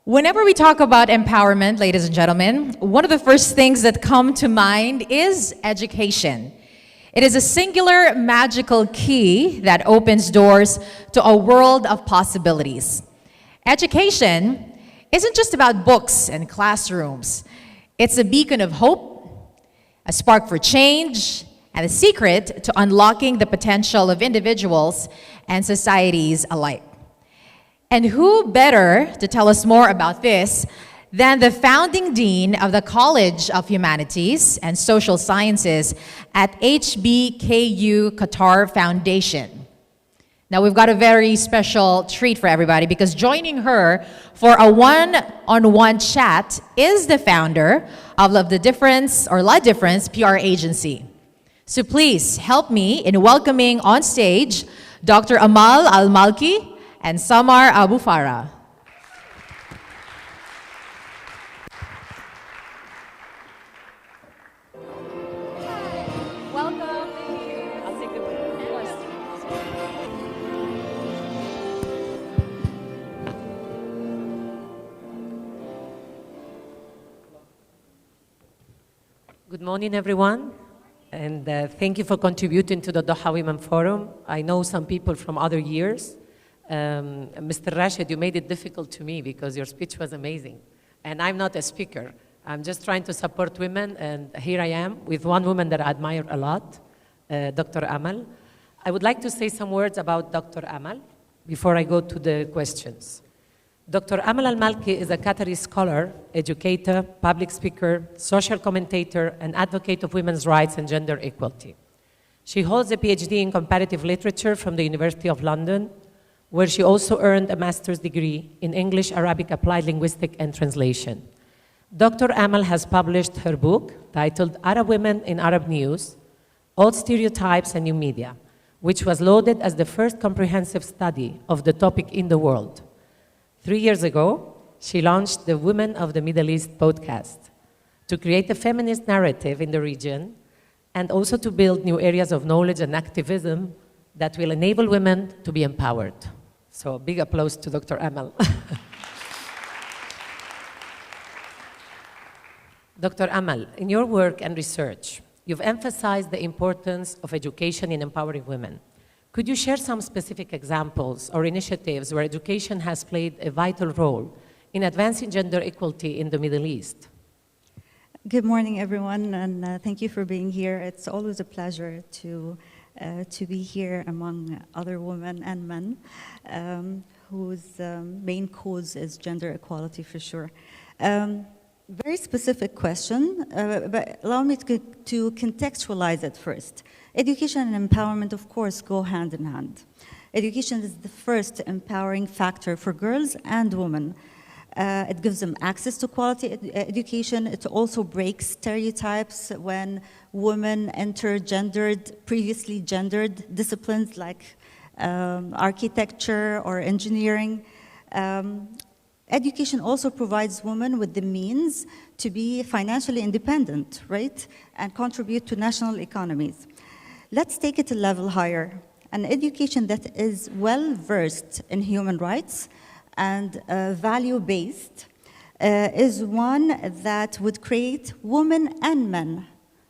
Whenever we talk about empowerment, ladies and gentlemen, one of the first things that come to mind is education. It is a singular magical key that opens doors to a world of possibilities. Education isn't just about books and classrooms. It's a beacon of hope, a spark for change, and the secret to unlocking the potential of individuals and societies alike. And who better to tell us more about this than the founding dean of the College of Humanities and Social Sciences at HBKU Qatar Foundation. Now we've got a very special treat for everybody because joining her for a one-on-one chat is the founder of La Difference PR agency. So please help me in welcoming on stage Dr. Amal Al Malki and Samar Abou Farah. Welcome. I'll take the Good morning, everyone. And thank you for contributing to the Doha Women Forum. I know some people from other years. Mr. Rashid, you made it difficult to me because your speech was amazing. And I'm not a speaker. I'm just trying to support women, and here I am with one woman that I admire a lot, Dr. Amal. I would like to say some words about Dr. Amal before I go to the questions. Dr. Amal Al Malki is a Qatari scholar, educator, public speaker, social commentator, and advocate of women's rights and gender equality. She holds a PhD in comparative literature from the University of London, where she also earned a master's degree in English, Arabic, Applied Linguistics, and Translation. Dr. Amal has published her book titled Arab Women in Arab News, Old Stereotypes and New Media, which was lauded as the first comprehensive study of the topic in the world. 3 years ago, she launched the Women of the Middle East podcast to create a feminist narrative in the region and also to build new areas of knowledge and activism that will enable women to be empowered. So big applause to Dr. Amal. Dr. Amal, in your work and research, you've emphasized the importance of education in empowering women. Could you share some specific examples or initiatives where education has played a vital role in advancing gender equality in the Middle East? Good morning, everyone, and thank you for being here. It's always a pleasure to be here among other women and men whose main cause is gender equality for sure. Very specific question, but allow me to contextualize it first. Education and empowerment, of course, go hand in hand. Education is the first empowering factor for girls and women. It gives them access to quality education. It also breaks stereotypes when women enter previously gendered disciplines like architecture or engineering. Education also provides women with the means to be financially independent, right? And contribute to national economies. Let's take it a level higher. An education that is well-versed in human rights and value-based is one that would create women and men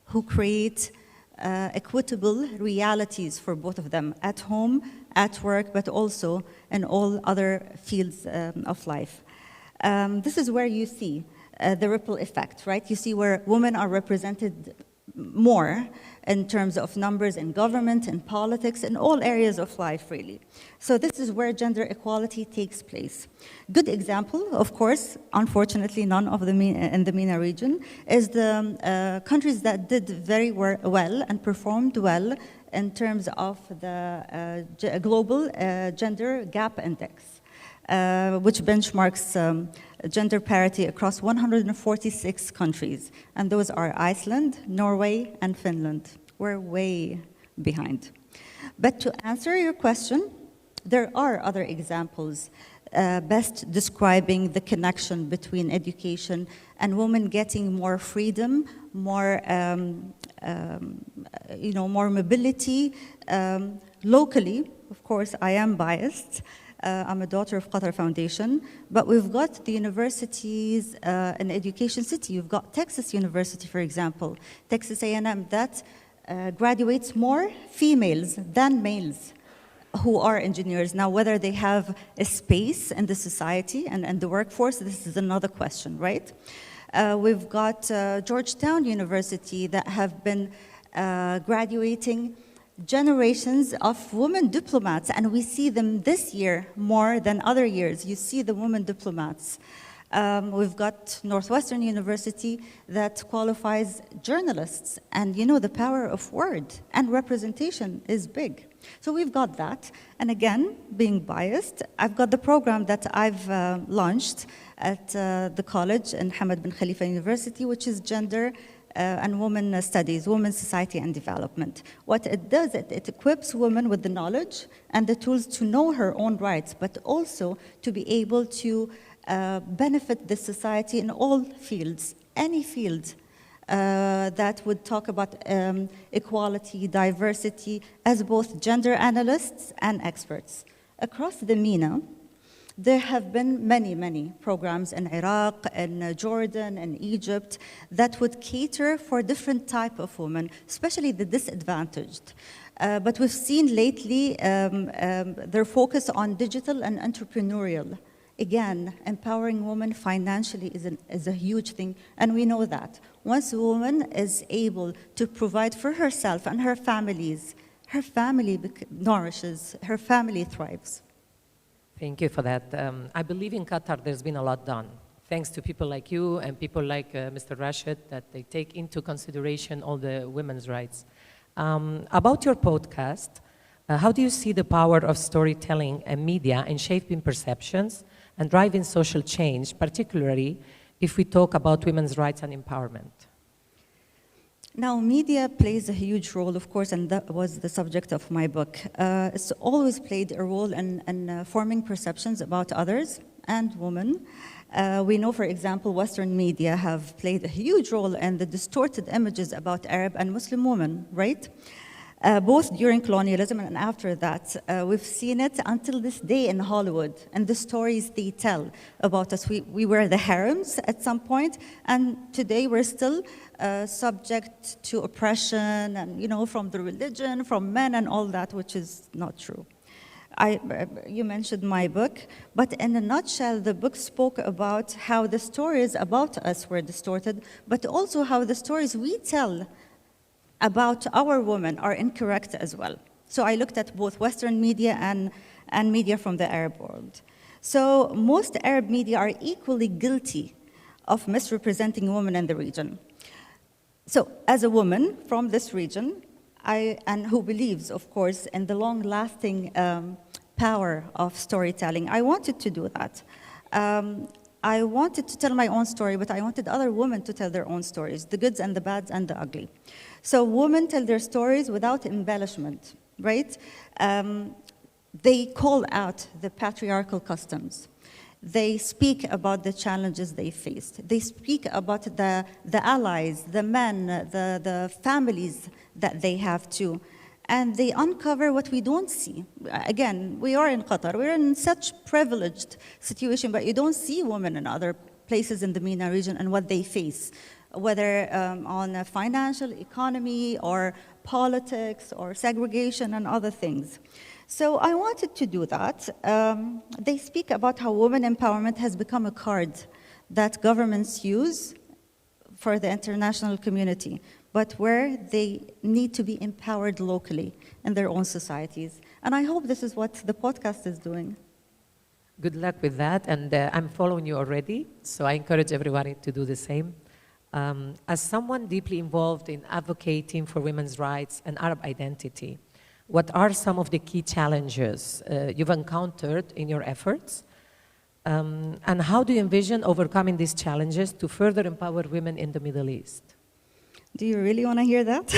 who create equitable realities for both of them at home, at work, but also in all other fields of life. This is where you see the ripple effect, right? You see where women are represented more in terms of numbers in government, in politics, in all areas of life, really. So this is where gender equality takes place. Good example, of course, unfortunately none of the in the MENA region, is the countries that did very well and performed well in terms of the global gender gap index, which benchmarks gender parity across 146 countries. And those are Iceland, Norway, and Finland. We're way behind. But to answer your question, there are other examples best describing the connection between education and women getting more freedom, more, more mobility. Locally, of course, I am biased. I'm a daughter of Qatar Foundation, but we've got the universities in Education City. You've got Texas University, for example, Texas A&M, that graduates more females than males who are engineers. Now, whether they have a space in the society and the workforce, this is another question, right? We've got Georgetown University that have been graduating generations of women diplomats, and we see them this year more than other years. You see the women diplomats. We've got Northwestern University that qualifies journalists, and you know the power of word and representation is big. So we've got that, and again, being biased, I've got the program that I've launched at the college in Hamad bin Khalifa University, which is Gender and Women Studies, Women, Society, and Development. What it does, it equips women with the knowledge and the tools to know her own rights, but also to be able to benefit the society in all fields, any field that would talk about equality, diversity, as both gender analysts and experts. Across the MENA, there have been many, many programs in Iraq, in Jordan, in Egypt, that would cater for different type of women, especially the disadvantaged. But we've seen lately their focus on digital and entrepreneurial. Again, empowering women financially is a huge thing, and we know that. Once a woman is able to provide for herself and her families, her family nourishes, her family thrives. Thank you for that. I believe in Qatar there's been a lot done, thanks to people like you and people like Mr. Rashid, that they take into consideration all the women's rights. About your podcast, how do you see the power of storytelling and media in shaping perceptions and driving social change, particularly if we talk about women's rights and empowerment? Now, media plays a huge role, of course, and that was the subject of my book. It's always played a role in forming perceptions about others and women. We know, for example, Western media have played a huge role in the distorted images about Arab and Muslim women, right? Both during colonialism and after that. We've seen it until this day in Hollywood, and the stories they tell about us. We were the harems at some point, and today we're still subject to oppression, and you know, from the religion, from men and all that, which is not true. You mentioned my book, but in a nutshell, the book spoke about how the stories about us were distorted, but also how the stories we tell about our women are incorrect as well. So I looked at both Western media and media from the Arab world. So most Arab media are equally guilty of misrepresenting women in the region. So as a woman from this region, and who believes, of course, in the long-lasting power of storytelling, I wanted to do that. I wanted to tell my own story, but I wanted other women to tell their own stories, the goods and the bads and the ugly. So women tell their stories without embellishment, right? They call out the patriarchal customs. They speak about the challenges they faced. They speak about the allies, the men, the families that they have too. And they uncover what we don't see. Again, we are in Qatar. We're in such privileged situation, but you don't see women in other places in the MENA region and what they face, whether on a financial economy or politics or segregation and other things. So I wanted to do that. They speak about how women empowerment has become a card that governments use for the international community, but where they need to be empowered locally in their own societies. And I hope this is what the podcast is doing. Good luck with that, and I'm following you already, so I encourage everybody to do the same. As someone deeply involved in advocating for women's rights and Arab identity, what are some of the key challenges you've encountered in your efforts? And how do you envision overcoming these challenges to further empower women in the Middle East? Do you really want to hear that?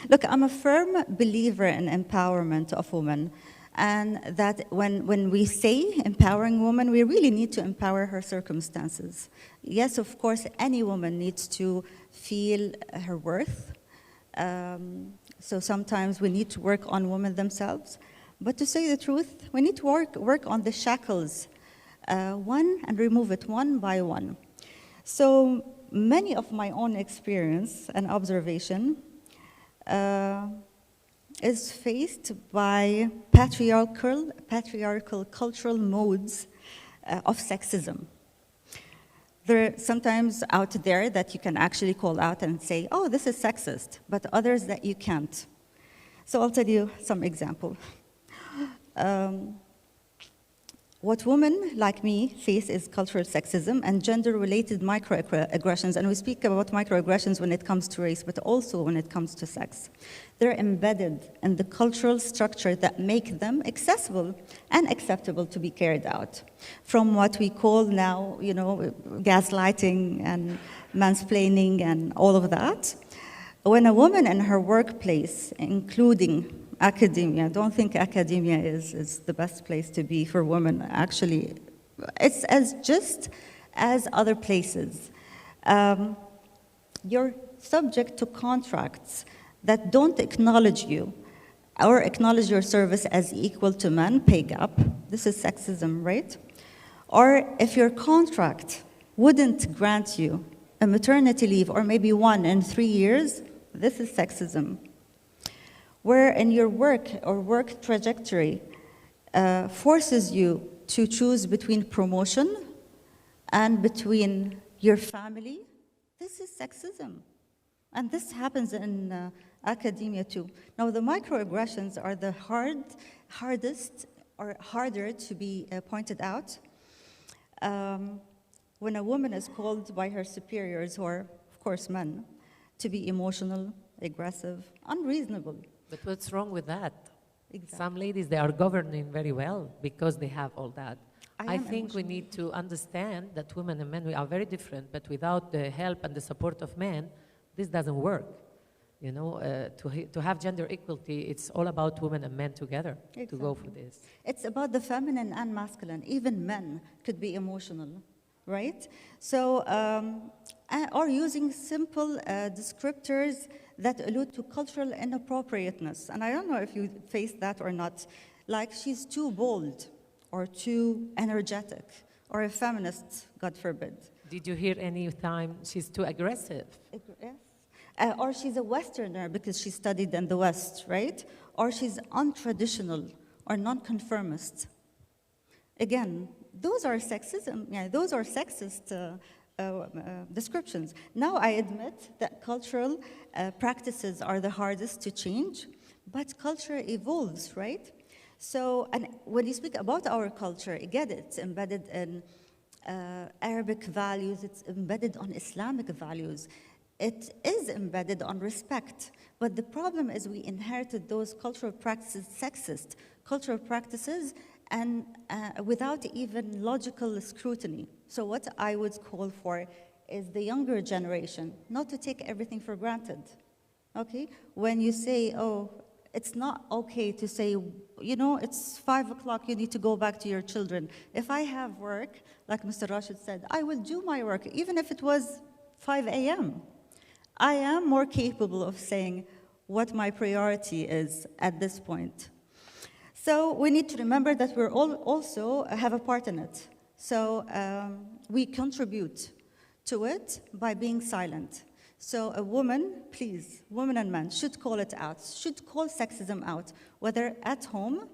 Look, I'm a firm believer in empowerment of women, and that when we say empowering women, we really need to empower her circumstances. Yes, of course, any woman needs to feel her worth. So sometimes we need to work on women themselves. But to say the truth, we need to work on the shackles, one and remove it one by one. So many of my own experience and observation is faced by patriarchal cultural modes of sexism. There are sometimes out there that you can actually call out and say, oh, this is sexist, but others that you can't. So I'll tell you some example. What women like me face is cultural sexism and gender-related microaggressions, and we speak about microaggressions when it comes to race, but also when it comes to sex. They're embedded in the cultural structure that make them accessible and acceptable to be carried out. From what we call now, gaslighting and mansplaining and all of that. When a woman in her workplace, including academia, don't think academia is the best place to be for women. Actually, it's just as other places. You're subject to contracts that don't acknowledge you or acknowledge your service as equal to men, pay gap. This is sexism, right? Or if your contract wouldn't grant you a maternity leave or maybe one in 3 years, this is sexism. Where in your work or work trajectory forces you to choose between promotion and between your family, this is sexism. And this happens in academia too. Now, the microaggressions are the hardest or harder to be pointed out. When a woman is called by her superiors, or of course men, to be emotional, aggressive, unreasonable. But what's wrong with that? Exactly. Some ladies, they are governing very well because they have all that. I think we emotional. need to understand that women and men, we are very different, but without the help and the support of men, this doesn't work. To have gender equality, it's all about women and men together to go for this. It's about the feminine and masculine. Even men could be emotional, right? So, or using simple descriptors that allude to cultural inappropriateness. And I don't know if you face that or not. Like, she's too bold, or too energetic, or a feminist, God forbid. Did you hear any time she's too aggressive? Yes. Or she's a Westerner because she studied in the West, right? Or she's untraditional or non-conformist. Again, those are sexism. Yeah, those are sexist descriptions. Now I admit that cultural practices are the hardest to change, but culture evolves, right? So, and when you speak about our culture, again, it's embedded in Arabic values, it's embedded on Islamic values. It is embedded on respect, but the problem is we inherited those cultural practices, sexist cultural practices, and without even logical scrutiny. So what I would call for is the younger generation not to take everything for granted, okay? When you say, oh, it's not okay to say, it's 5 o'clock, you need to go back to your children. If I have work, like Mr. Rashid said, I will do my work, even if it was 5 a.m. I am more capable of saying what my priority is at this point. So we need to remember that we all also have a part in it. So we contribute to it by being silent. So a woman, please, women and men, should call it out, should call sexism out, whether at home,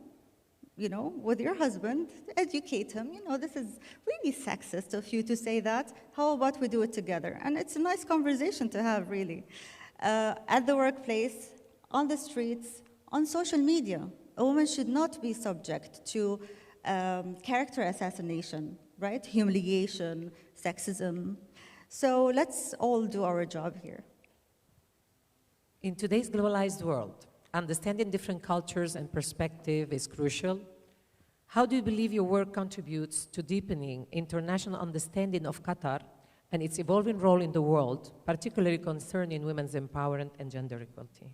with your husband, educate him. This is really sexist of you to say that. How about we do it together? And it's a nice conversation to have, really. At the workplace, on the streets, on social media, a woman should not be subject to character assassination, right? Humiliation, sexism. So let's all do our job here. In today's globalized world, understanding different cultures and perspective is crucial. How do you believe your work contributes to deepening international understanding of Qatar and its evolving role in the world, particularly concerning women's empowerment and gender equality?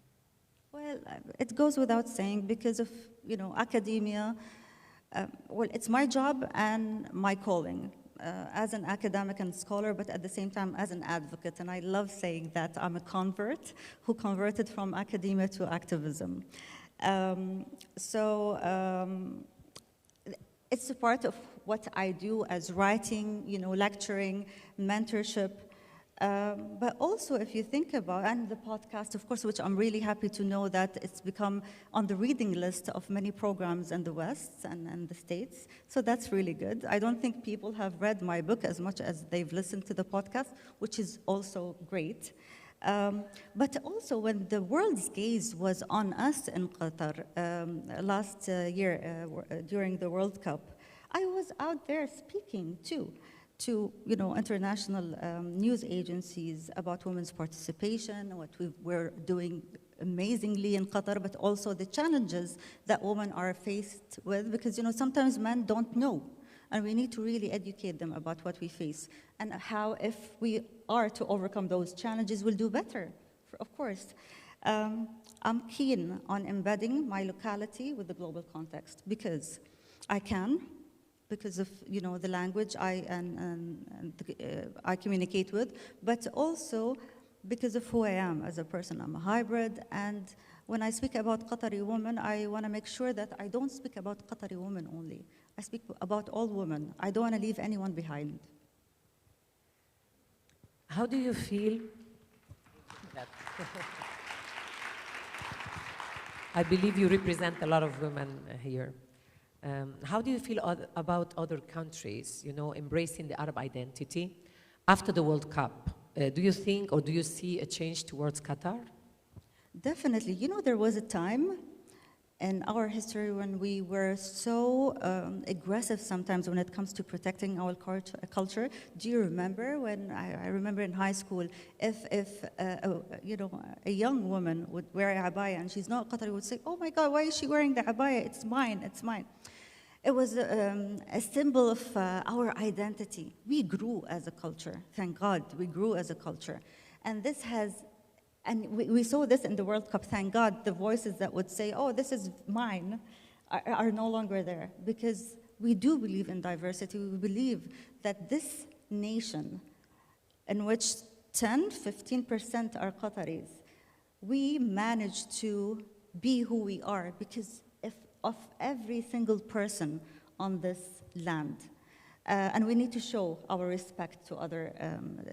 Well, it goes without saying because of, academia. Well, it's my job and my calling as an academic and scholar, but at the same time as an advocate. And I love saying that I'm a convert who converted from academia to activism. It's a part of what I do as writing, lecturing, mentorship. But also, if you think about, and the podcast, of course, which I'm really happy to know that it's become on the reading list of many programs in the West and the States. So that's really good. I don't think people have read my book as much as they've listened to the podcast, which is also great. But also, when the world's gaze was on us in Qatar last year during the World Cup, I was out there speaking too to international news agencies about women's participation, what we're doing amazingly in Qatar, but also the challenges that women are faced with, because sometimes men don't know. And we need to really educate them about what we face and how, if we are to overcome those challenges, we'll do better, of course. I'm keen on embedding my locality with the global context because I can, because of the language I communicate with, but also because of who I am as a person. I'm a hybrid, and when I speak about Qatari women, I want to make sure that I don't speak about Qatari women only. I speak about all women. I don't want to leave anyone behind. How do you feel that I believe you represent a lot of women here. How do you feel about other countries, embracing the Arab identity after the World Cup? Do you think or do you see a change towards Qatar? Definitely. There was a time in our history when we were so aggressive sometimes when it comes to protecting our culture. Do you remember when, I remember in high school, if a young woman would wear a abaya and she's not Qatari, would say, oh my God, why is she wearing the abaya? It's mine, it's mine. It was a symbol of our identity. We grew as a culture, thank God, we grew as a culture. And this has, and we saw this in the World Cup, thank God, the voices that would say, oh, this is mine, are no longer there. Because we do believe in diversity. We believe that this nation, in which 10–15% are Qataris, we managed to be who we are because of every single person on this land. And we need to show our respect to other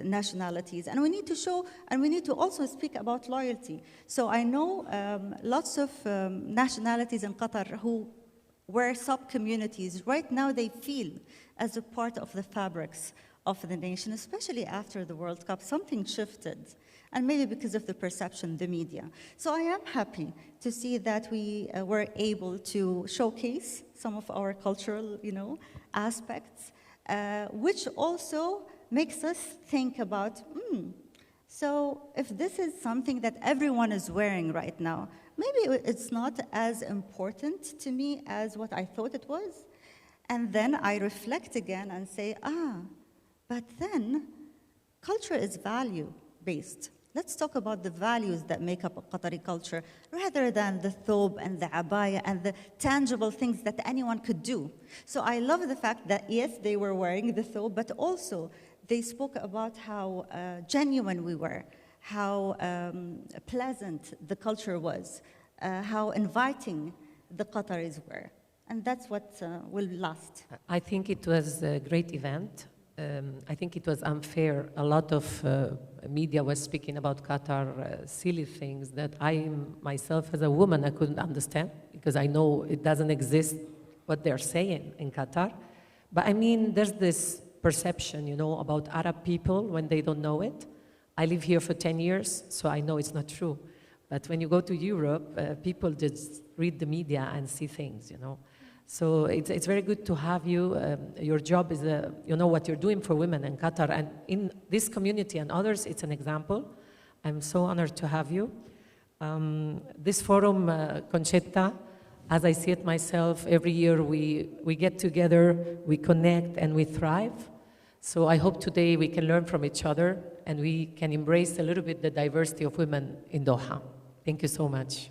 nationalities. And we need to show, and we need to also speak about loyalty. So I know lots of nationalities in Qatar who were sub-communities. Right now they feel as a part of the fabrics of the nation, especially after the World Cup. Something shifted, and maybe because of the perception, the media. So I am happy to see that we were able to showcase some of our cultural, aspects, which also makes us think about, so if this is something that everyone is wearing right now, maybe it's not as important to me as what I thought it was. And then I reflect again and say, but then culture is value-based. Let's talk about the values that make up a Qatari culture rather than the thobe and the abaya and the tangible things that anyone could do. So I love the fact that, yes, they were wearing the thobe, but also they spoke about how genuine we were, how pleasant the culture was, how inviting the Qataris were. And that's what will last. I think it was a great event. I think it was unfair. A lot of media was speaking about Qatar, silly things that I myself as a woman, I couldn't understand because I know it doesn't exist what they're saying in Qatar. But I mean, there's this perception, about Arab people when they don't know it. I live here for 10 years, so I know it's not true. But when you go to Europe, people just read the media and see things, So it's very good to have you. Your job is, what you're doing for women in Qatar. And in this community and others, it's an example. I'm so honored to have you. This forum, Conchetta, as I see it myself, every year we get together, we connect, and we thrive. So I hope today we can learn from each other and we can embrace a little bit the diversity of women in Doha. Thank you so much.